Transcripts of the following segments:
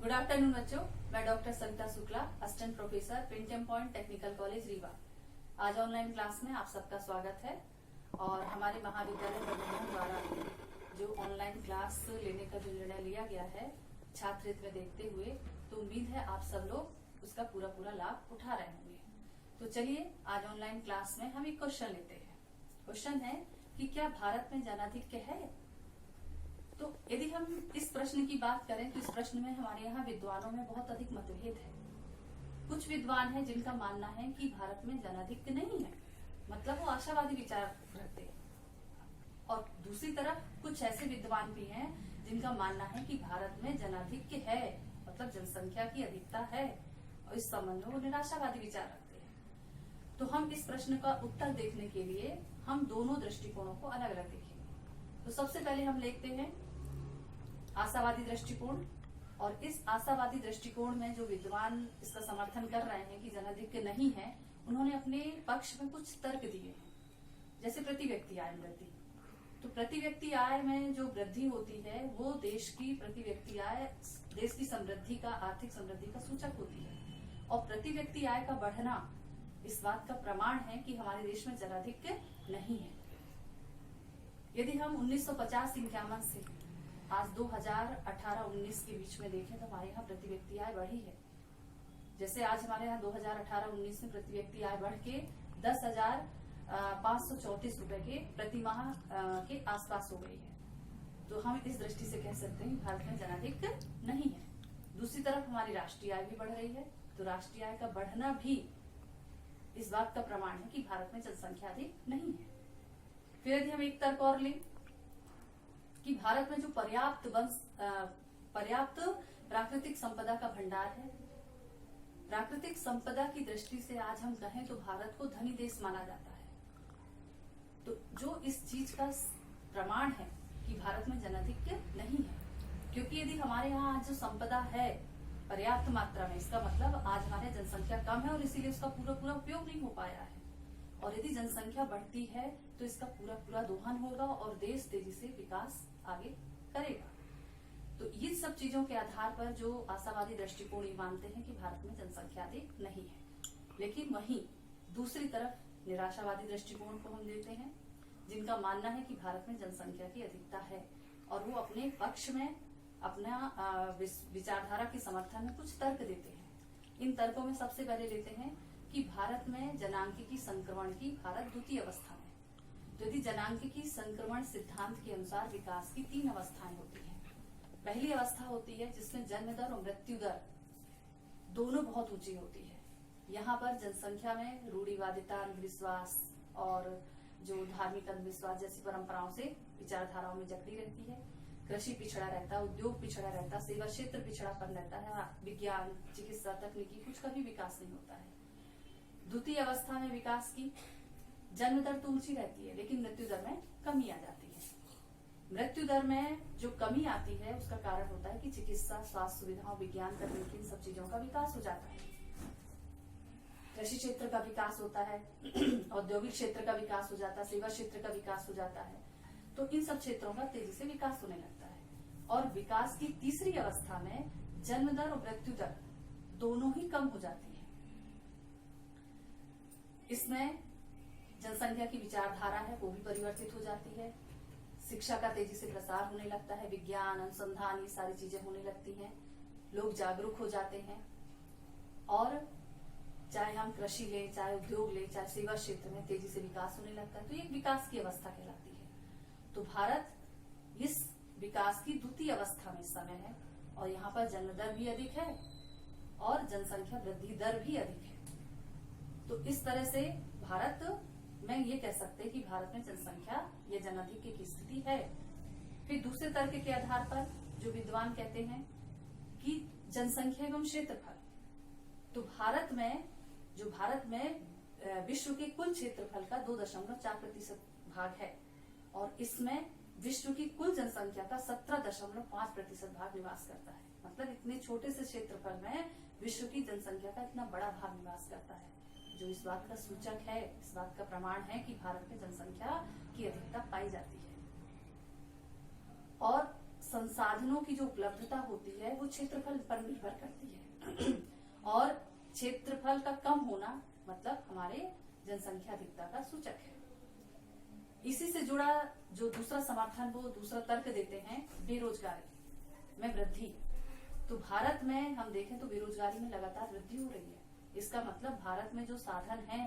Good afternoon बच्चों, मैं doctor Savita Shukla, assistant professor पिंटम पॉइंट टेक्निकल कॉलेज रीवा। आज ऑनलाइन क्लास में आप सबका स्वागत है। और हमारे महाविद्यालय प्रबंधन द्वारा जो ऑनलाइन क्लास लेने का जो निर्णय लिया गया है छात्र हित में देखते हुए, तो उम्मीद है आप सब लोग उसका पूरा लाभ उठा रहे होंगे। तो चलिए आज ऑनलाइन क्लास में हम एक क्वेश्चन लेते हैं। क्वेश्चन है कि क्या भारत में जनाधिक्य है? तो यदि हम इस प्रश्न की बात करें तो इस प्रश्न में हमारे यहाँ विद्वानों में बहुत अधिक मतभेद है। कुछ विद्वान हैं जिनका मानना है कि भारत में जनाधिक्य नहीं है, मतलब वो आशावादी विचार रखते हैं। और दूसरी तरफ कुछ ऐसे विद्वान भी हैं जिनका मानना है कि भारत में जनाधिक्य है, मतलब जनसंख्या की अधिकता है, और इस संबंध में वो निराशावादी विचार रखते हैं। तो हम इस प्रश्न का उत्तर देखने के लिए हम दोनों दृष्टिकोणों को अलग अलग देखेंगे। तो सबसे पहले हम देखते हैं आशावादी दृष्टिकोण। और इस आशावादी दृष्टिकोण में जो विद्वान इसका समर्थन कर रहे हैं कि जनाधिक्य नहीं है, उन्होंने अपने पक्ष में कुछ तर्क दिए हैं। जैसे प्रति व्यक्ति आय वृद्धि। तो प्रति व्यक्ति आय में जो वृद्धि होती है वो देश की प्रति व्यक्ति आय देश की समृद्धि का, आर्थिक समृद्धि का सूचक होती है। और प्रति व्यक्ति आय का बढ़ना इस बात का प्रमाण है कि हमारे देश में जनाधिक्य नहीं है। यदि हम 1950-51 से आज 2018-19 के बीच में देखें तो हमारे यहाँ प्रति व्यक्ति आय बढ़ी है। जैसे आज हमारे यहाँ 2018-19 में प्रति व्यक्ति आय बढ़ के 10,534 रुपए के प्रति माह के आसपास हो गई है। तो हम इस दृष्टि से कह सकते हैं भारत में जनाधिक्य नहीं है। दूसरी तरफ हमारी राष्ट्रीय आय भी बढ़ रही है, तो राष्ट्रीय आय का बढ़ना भी इस बात का प्रमाण है कि भारत में जनसंख्या अधिक नहीं है। फिर यदि हम एक तर्क और लें कि भारत में जो पर्याप्त प्राकृतिक संपदा का भंडार है, प्राकृतिक संपदा की दृष्टि से आज हम कहें तो भारत को धनी देश माना जाता है। तो जो इस चीज का प्रमाण है कि भारत में जनाधिक्य नहीं है, क्योंकि यदि हमारे यहाँ आज जो संपदा है पर्याप्त मात्रा में, इसका मतलब आज हमारे जनसंख्या कम है और इसीलिए उसका पूरा उपयोग नहीं हो पाया है। और यदि जनसंख्या बढ़ती है तो इसका पूरा दोहन होगा और देश तेजी से विकास आगे करेगा। तो ये सब चीजों के आधार पर जो आशावादी दृष्टिकोण ये मानते हैं कि भारत में जनसंख्या अधिक नहीं है। लेकिन वहीं दूसरी तरफ निराशावादी दृष्टिकोण को हम देते हैं जिनका मानना है कि भारत में जनसंख्या की अधिकता है, और वो अपने पक्ष में अपना विचारधारा के समर्थन में कुछ तर्क देते हैं। इन तर्कों में सबसे पहले लेते हैं कि भारत में जनांकिकी संक्रमण की भारत द्वितीय अवस्था में। तो यदि जनांकिकी संक्रमण सिद्धांत के अनुसार विकास की 3 अवस्थाएं होती हैं। पहली अवस्था होती है जिसमें जन्म दर और मृत्यु दर दोनों बहुत ऊंची होती है। यहाँ पर जनसंख्या में रूढ़िवादिता, अंधविश्वास और जो धार्मिक अंधविश्वास जैसी परंपराओं से विचारधाराओं में जकड़ी रहती है। कृषि पिछड़ा रहता है, उद्योग पिछड़ा रहता है, सेवा क्षेत्र पिछड़ापन रहता है, विज्ञान, चिकित्सा, तकनीकी कुछ का भी विकास नहीं होता है। द्वितीय अवस्था में विकास की जन्म दर तो ऊंची रहती है, लेकिन मृत्यु दर में कमी आ जाती है। मृत्यु दर में जो कमी आती है उसका कारण होता है कि चिकित्सा, स्वास्थ्य सुविधाओं, विज्ञान, तकनीकी, इन सब चीजों का विकास हो जाता है। कृषि क्षेत्र का विकास होता है, औद्योगिक क्षेत्र का विकास हो जाता है, सेवा क्षेत्र का विकास हो जाता है। तो इन सब क्षेत्रों का तेजी से विकास होने लगता है। और विकास की तीसरी अवस्था में जन्म दर और मृत्यु दर दोनों ही कम हो जाती है। इसमें जनसंख्या की विचारधारा है वो भी परिवर्तित हो जाती है। शिक्षा का तेजी से प्रसार होने लगता है, विज्ञान, अनुसंधान, ये सारी चीजें होने लगती हैं। लोग जागरूक हो जाते हैं। और चाहे हम कृषि ले, चाहे उद्योग ले, चाहे सेवा क्षेत्र में तेजी से विकास होने लगता है। तो ये विकास की अवस्था कहलाती है। तो भारत इस विकास की द्वितीय अवस्था में इस समय है, और यहाँ पर जन्म दर भी अधिक है और जनसंख्या वृद्धि दर भी अधिक है। तो इस तरह से भारत में ये कह सकते हैं कि भारत में जनसंख्या या जनाधिक्य की स्थिति है। फिर दूसरे तर्क के आधार पर जो विद्वान कहते हैं कि जनसंख्या एवं क्षेत्रफल। तो भारत में विश्व के कुल क्षेत्रफल का 2.4% भाग है, और इसमें विश्व की कुल जनसंख्या का 17.5% भाग निवास करता है। मतलब इतने छोटे से क्षेत्रफल में विश्व की जनसंख्या का इतना बड़ा भाग निवास करता है, जो इस बात का सूचक है, इस बात का प्रमाण है कि भारत में जनसंख्या की अधिकता पाई जाती है। और संसाधनों की जो उपलब्धता होती है वो क्षेत्रफल पर निर्भर करती है और क्षेत्रफल का कम होना मतलब हमारे जनसंख्या अधिकता का सूचक है। इसी से जुड़ा जो दूसरा समर्थन वो दूसरा तर्क देते हैं बेरोजगारी में वृद्धि। तो भारत में हम देखें तो बेरोजगारी में लगातार वृद्धि हो रही है। इसका मतलब भारत में जो साधन हैं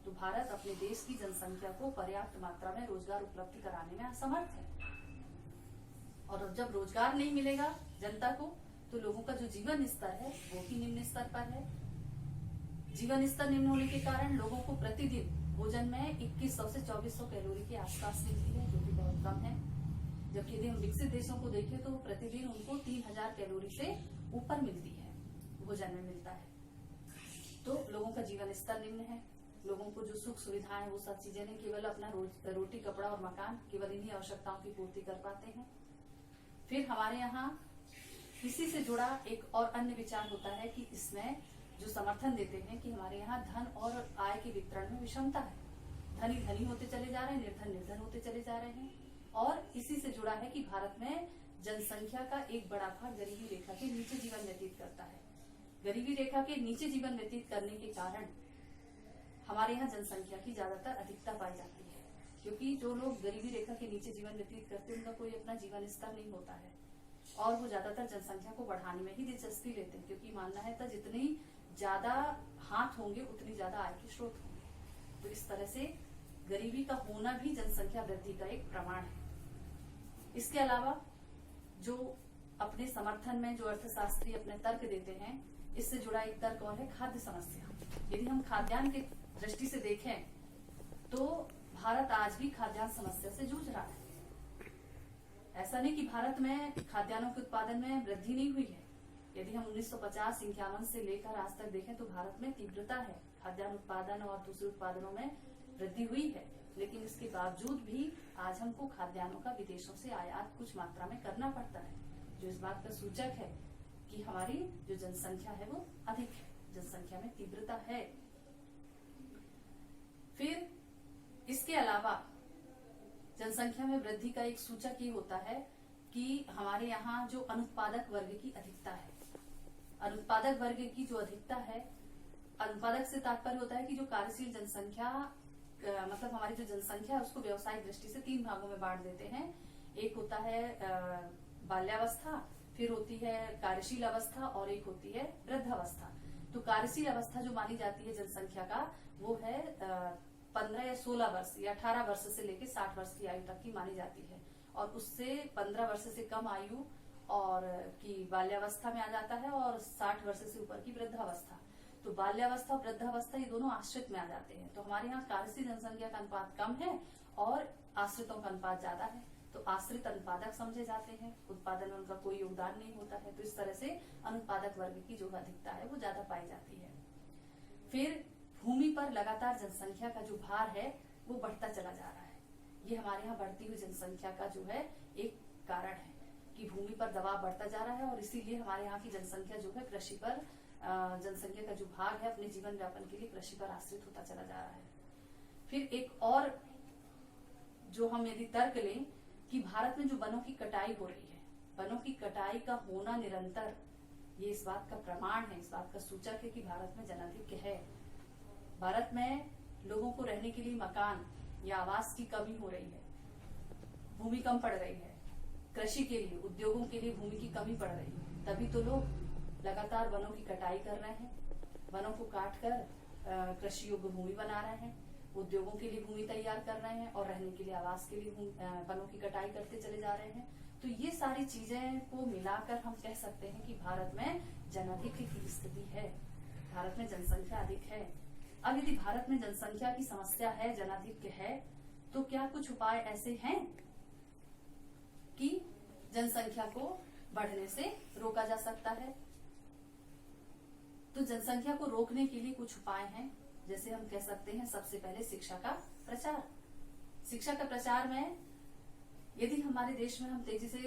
तो भारत अपने देश की जनसंख्या को पर्याप्त मात्रा में रोजगार उपलब्ध कराने में असमर्थ है। और जब रोजगार नहीं मिलेगा जनता को तो लोगों का जो जीवन स्तर है वो भी निम्न स्तर पर है। जीवन स्तर निम्न होने के कारण लोगों को प्रतिदिन भोजन में 2100 से 2400 कैलोरी के आसपास मिलती है, जो कि बहुत कम है। जबकि यदि हम विकसित देशों को देखें तो प्रतिदिन उनको 3000 कैलोरी से ऊपर मिलती है, भोजन में मिलता है। तो लोगों का जीवन स्तर निम्न है। लोगों को जो सुख सुविधाएं वो सब चीजें नहीं, केवल अपना रोटी कपड़ा और मकान, केवल इन्हीं आवश्यकताओं की पूर्ति कर पाते हैं। फिर हमारे यहाँ इसी से जुड़ा एक और अन्य विचार होता है कि इसमें जो समर्थन देते हैं कि हमारे यहाँ धन और आय के वितरण में विषमता है। धनी धनी होते चले जा रहे हैं, निर्धन निर्धन होते चले जा रहे हैं। और इसी से जुड़ा है कि भारत में जनसंख्या का एक बड़ा भाग गरीबी रेखा के नीचे जीवन व्यतीत करता है। गरीबी रेखा के नीचे जीवन व्यतीत करने के कारण हमारे यहाँ जनसंख्या की ज्यादातर अधिकता पाई जाती है, क्योंकि जो लोग गरीबी रेखा के नीचे जीवन व्यतीत करते हैं उनका कोई अपना जीवन स्तर नहीं होता है और वो ज्यादातर जनसंख्या को बढ़ाने में ही दिलचस्पी लेते हैं, क्योंकि मानना है तो जितनी ज्यादा हाथ होंगे उतनी ज्यादा आय के स्रोत होंगे। तो इस तरह से गरीबी का होना भी जनसंख्या वृद्धि का एक प्रमाण है। इसके अलावा जो अपने समर्थन में जो अर्थशास्त्री अपने तर्क देते हैं, इससे जुड़ा एक तर्क और है खाद्य समस्या। यदि हम खाद्यान्न की दृष्टि से देखें तो भारत आज भी खाद्यान्न समस्या से जूझ रहा है। ऐसा नहीं कि भारत में खाद्यान्नों के उत्पादन में वृद्धि नहीं हुई है। यदि हम 1950-51 से लेकर आज तक देखें तो भारत में तीव्रता है, खाद्यान्न उत्पादन और दूसरे उत्पादनों में वृद्धि हुई है। लेकिन इसके बावजूद भी आज हमको खाद्यान्नों का विदेशों से आयात कुछ मात्रा में करना पड़ता है, जो इस बात का सूचक है कि हमारी जो जनसंख्या है वो अधिक है, जनसंख्या में तीव्रता है। फिर इसके अलावा जनसंख्या में वृद्धि का एक सूचक ये होता है कि हमारे यहाँ जो अनुत्पादक वर्ग की अधिकता है। अनुत्पादक वर्ग की जो अधिकता है, अनुत्पादक से तात्पर्य होता है कि जो कार्यशील जनसंख्या मतलब हमारी जो जनसंख्या है उसको व्यवसायिक दृष्टि से 3 भागों में बांट देते हैं। एक होता है बाल्यावस्था, फिर होती है कार्यशील अवस्था और एक होती है वृद्धावस्था। तो कार्यशील अवस्था जो मानी जाती है जनसंख्या का वो है 15 या 16 वर्ष या 18 वर्ष से लेकर 60 वर्ष की आयु तक की मानी जाती है, और उससे 15 वर्ष से कम आयु और की बाल्यावस्था में आ जाता है और 60 वर्ष से ऊपर की वृद्धावस्था। तो बाल्यावस्था और वृद्धावस्था ये दोनों आश्रित में आ जाते हैं। तो हमारे यहाँ कार्यशील जनसंख्या का अनुपात कम है और आश्रितों का अनुपात ज्यादा है, तो आश्रित अनुत्पादक समझे जाते हैं, उत्पादन में उनका कोई योगदान नहीं होता है। तो इस तरह से अनुत्पादक वर्ग की जो अधिकता है वो ज्यादा पाई जाती है। फिर भूमि पर लगातार जनसंख्या का जो भार है वो बढ़ता चला जा रहा है। ये हमारे यहाँ बढ़ती हुई जनसंख्या का जो है एक कारण है कि भूमि पर दबाव बढ़ता जा रहा है और इसीलिए हमारे यहाँ की जनसंख्या जो है कृषि पर जनसंख्या का जो भाग है अपने जीवन यापन के लिए कृषि पर आश्रित होता चला जा रहा है। फिर एक और जो हम यदि तर्क लें कि भारत में जो वनों की कटाई हो रही है, वनों की कटाई का होना निरंतर, ये इस बात का प्रमाण है, इस बात का सूचक है कि भारत में जनआधिक्य है। भारत में लोगों को रहने के लिए मकान या आवास की कमी हो रही है, भूमि कम पड़ रही है, कृषि के लिए उद्योगों के लिए भूमि की कमी पड़ रही है। तभी तो लोग लगातार वनों की कटाई कर रहे हैं, वनों को काट कर कृषि योग्य भूमि बना रहे हैं, उद्योगों के लिए भूमि तैयार कर रहे हैं और रहने के लिए आवास के लिए वनों की कटाई करते चले जा रहे हैं। तो ये सारी चीजें को मिलाकर हम कह सकते हैं कि भारत में जनआधिक्य की स्थिति है, भारत में जनसंख्या अधिक है। अब यदि भारत में जनसंख्या की समस्या है, जनआधिक्य है, तो क्या कुछ उपाय ऐसे हैं कि जनसंख्या को बढ़ने से रोका जा सकता है? तो जनसंख्या को रोकने के लिए कुछ उपाय हैं। जैसे हम कह सकते हैं सबसे पहले शिक्षा का प्रचार। शिक्षा का प्रचार में यदि हमारे देश में हम तेजी से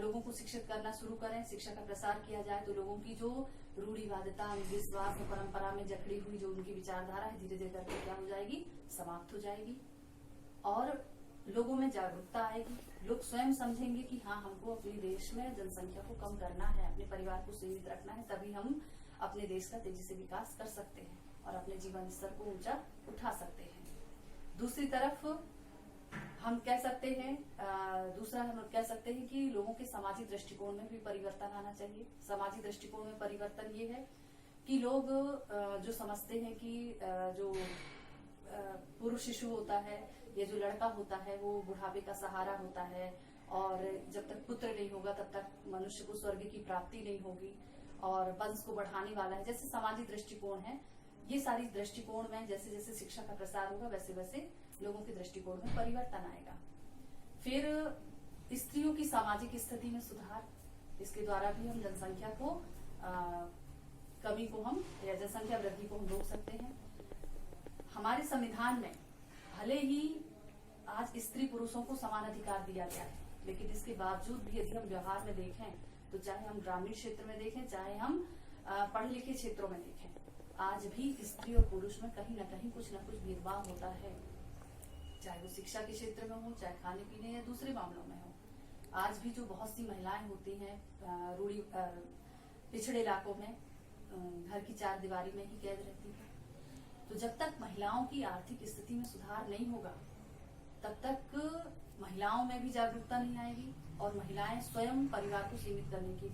लोगों को शिक्षित करना शुरू करें, शिक्षा का प्रसार किया जाए, तो लोगों की जो रूढ़िवादिता, अंधविश्वास और परंपरा में जकड़ी हुई जो उनकी विचारधारा है धीरे धीरे करके क्या हो जाएगी, समाप्त हो जाएगी। और लोगों में जागरूकता आएगी, लोग स्वयं समझेंगे कि हाँ, हमको अपने देश में जनसंख्या को कम करना है, अपने परिवार को सीमित रखना है, तभी हम अपने देश का तेजी से विकास कर सकते हैं और अपने जीवन स्तर को ऊंचा उठा सकते हैं। दूसरी तरफ हम कह सकते हैं कि लोगों के सामाजिक दृष्टिकोण में भी परिवर्तन आना चाहिए। सामाजिक दृष्टिकोण में परिवर्तन ये है कि लोग जो समझते हैं कि जो पुरुष शिशु होता है या जो लड़का होता है वो बुढ़ापे का सहारा होता है, और जब तक पुत्र नहीं होगा तब तक मनुष्य को स्वर्ग की प्राप्ति नहीं होगी और वंश को बढ़ाने वाला है, जैसे सामाजिक दृष्टिकोण है। ये सारी दृष्टिकोण में जैसे जैसे शिक्षा का प्रसार होगा वैसे वैसे लोगों के दृष्टिकोण में परिवर्तन आएगा। फिर स्त्रियों की सामाजिक स्थिति में सुधार, इसके द्वारा भी हम जनसंख्या को कमी को हम या जनसंख्या वृद्धि को हम रोक सकते हैं। हमारे संविधान में भले ही आज स्त्री पुरुषों को समान अधिकार दिया गया है, लेकिन इसके बावजूद भी यदि हम व्यवहार में देखें तो चाहे हम ग्रामीण क्षेत्र में देखें, चाहे हम पढ़े लिखे क्षेत्रों में देखें, आज भी स्त्री और पुरुष में कहीं न कहीं कुछ न कुछ भेदभाव होता है, चाहे वो शिक्षा के क्षेत्र में हो, चाहे खाने पीने या दूसरे मामलों में हो। आज भी जो बहुत सी महिलाएं होती हैं पिछड़े इलाकों में घर की चार दीवारी में ही कैद रहती है। तो जब तक महिलाओं की आर्थिक स्थिति में सुधार नहीं होगा तब तक महिलाओं में भी जागरूकता नहीं आएगी और महिलाएं स्वयं परिवार को सीमित करने की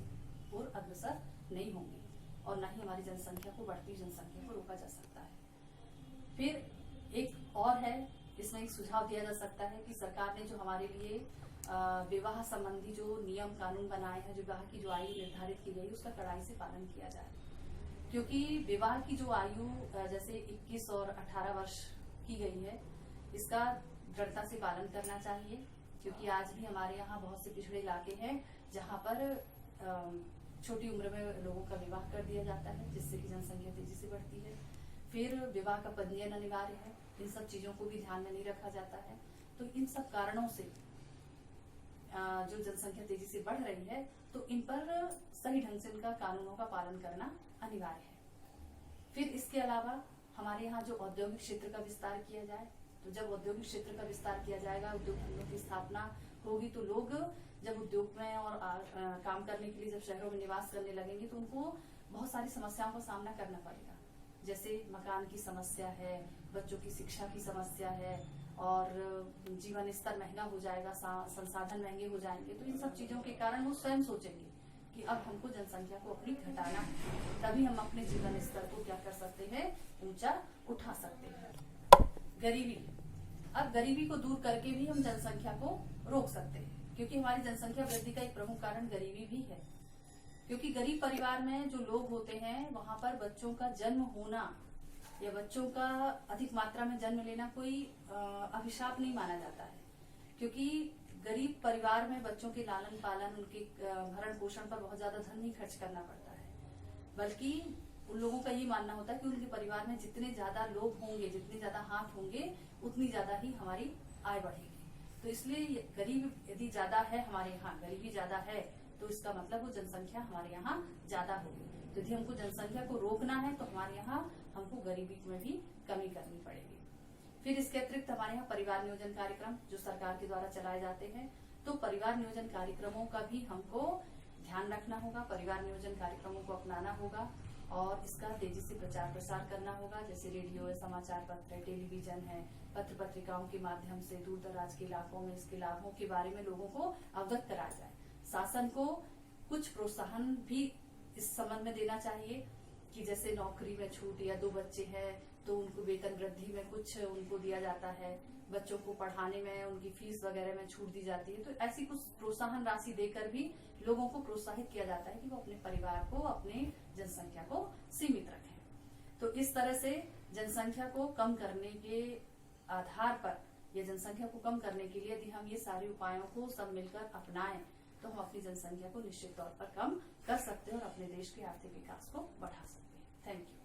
ओर अग्रसर नहीं होंगी और न ही हमारी जनसंख्या को, बढ़ती जनसंख्या को रोका जा सकता है। फिर एक और है, इसमें एक सुझाव दिया जा सकता है कि सरकार ने जो हमारे लिए विवाह संबंधी जो नियम कानून बनाए हैं, जो विवाह की जो आयु निर्धारित की गई उसका कड़ाई से पालन किया जाए, क्योंकि विवाह की जो आयु जैसे 21 और 18 वर्ष की गई है, इसका दृढ़ता से पालन करना चाहिए, क्योंकि आज भी हमारे यहाँ बहुत से पिछड़े इलाके हैं जहाँ पर छोटी उम्र में लोगों का विवाह कर दिया जाता है, जिससे कि जनसंख्या तेजी से बढ़ती है। फिर विवाह का पंजीयन अनिवार्य है, इन सब चीजों को भी ध्यान में नहीं रखा जाता है। तो इन सब कारणों से जो जनसंख्या तेजी से बढ़ रही है, तो इन पर सही ढंग से इनका कानूनों का पालन करना अनिवार्य है। फिर इसके अलावा हमारे यहाँ जो औद्योगिक क्षेत्र का विस्तार किया जाए, तो जब औद्योगिक क्षेत्र का विस्तार किया जाएगा, उद्योग धंधों की स्थापना होगी, तो लोग जब उद्योग में और काम करने के लिए जब शहरों में निवास करने लगेंगे तो उनको बहुत सारी समस्याओं का सामना करना पड़ेगा, जैसे मकान की समस्या है, बच्चों की शिक्षा की समस्या है और जीवन स्तर महंगा हो जाएगा, संसाधन महंगे हो जाएंगे। तो इन सब चीजों के कारण वो स्वयं सोचेंगे कि अब हमको जनसंख्या को अपनी घटाना है, तभी हम अपने जीवन स्तर को क्या कर सकते हैं, ऊंचा उठा सकते हैं। गरीबी, अब गरीबी को दूर करके भी हम जनसंख्या को रोक सकते हैं, क्योंकि हमारी जनसंख्या वृद्धि का एक प्रमुख कारण गरीबी भी है। क्योंकि गरीब परिवार में जो लोग होते हैं वहां पर बच्चों का जन्म होना या बच्चों का अधिक मात्रा में जन्म लेना कोई अभिशाप नहीं माना जाता है, क्योंकि गरीब परिवार में बच्चों के लालन पालन, उनके भरण पोषण पर बहुत ज्यादा धन नहीं खर्च करना पड़ता है, बल्कि उन लोगों का ये मानना होता है कि उनके परिवार में जितने ज्यादा लोग होंगे, जितने ज्यादा हाथ होंगे, उतनी ज्यादा ही हमारी आय बढ़ेगी। तो इसलिए गरीब यदि ज्यादा है, हमारे यहाँ गरीबी ज्यादा है, तो इसका मतलब वो जनसंख्या हमारे यहाँ ज्यादा होगी। तो यदि हमको जनसंख्या को रोकना है तो हमारे यहाँ हमको गरीबी में भी कमी करनी पड़ेगी। फिर इसके अतिरिक्त हमारे यहाँ परिवार नियोजन कार्यक्रम जो सरकार के द्वारा चलाए जाते हैं, तो परिवार नियोजन कार्यक्रमों का भी हमको ध्यान रखना होगा, परिवार नियोजन कार्यक्रमों को अपनाना होगा और इसका तेजी से प्रचार प्रसार करना होगा, जैसे रेडियो है, समाचार पत्र है, टेलीविजन है, पत्र पत्रिकाओं के माध्यम से दूर दराज के इलाकों में इसके लाभों के बारे में लोगों को अवगत कराया जाए। शासन को कुछ प्रोत्साहन भी इस संबंध में देना चाहिए कि जैसे नौकरी में छूट या 2 बच्चे हैं तो उनको वेतन वृद्धि में कुछ उनको दिया जाता है, बच्चों को पढ़ाने में उनकी फीस वगैरह में छूट दी जाती है। तो ऐसी कुछ प्रोत्साहन राशि देकर भी लोगों को प्रोत्साहित किया जाता है कि वो अपने परिवार को, अपने जनसंख्या को सीमित रखें। तो इस तरह से जनसंख्या को कम करने के आधार पर या जनसंख्या को कम करने के लिए यदि हम ये सारे उपायों को सब मिलकर अपनाएं तो हम अपनी जनसंख्या को निश्चित तौर पर कम कर सकते हैं और अपने देश के आर्थिक विकास को बढ़ा सकते हैं। Thank you.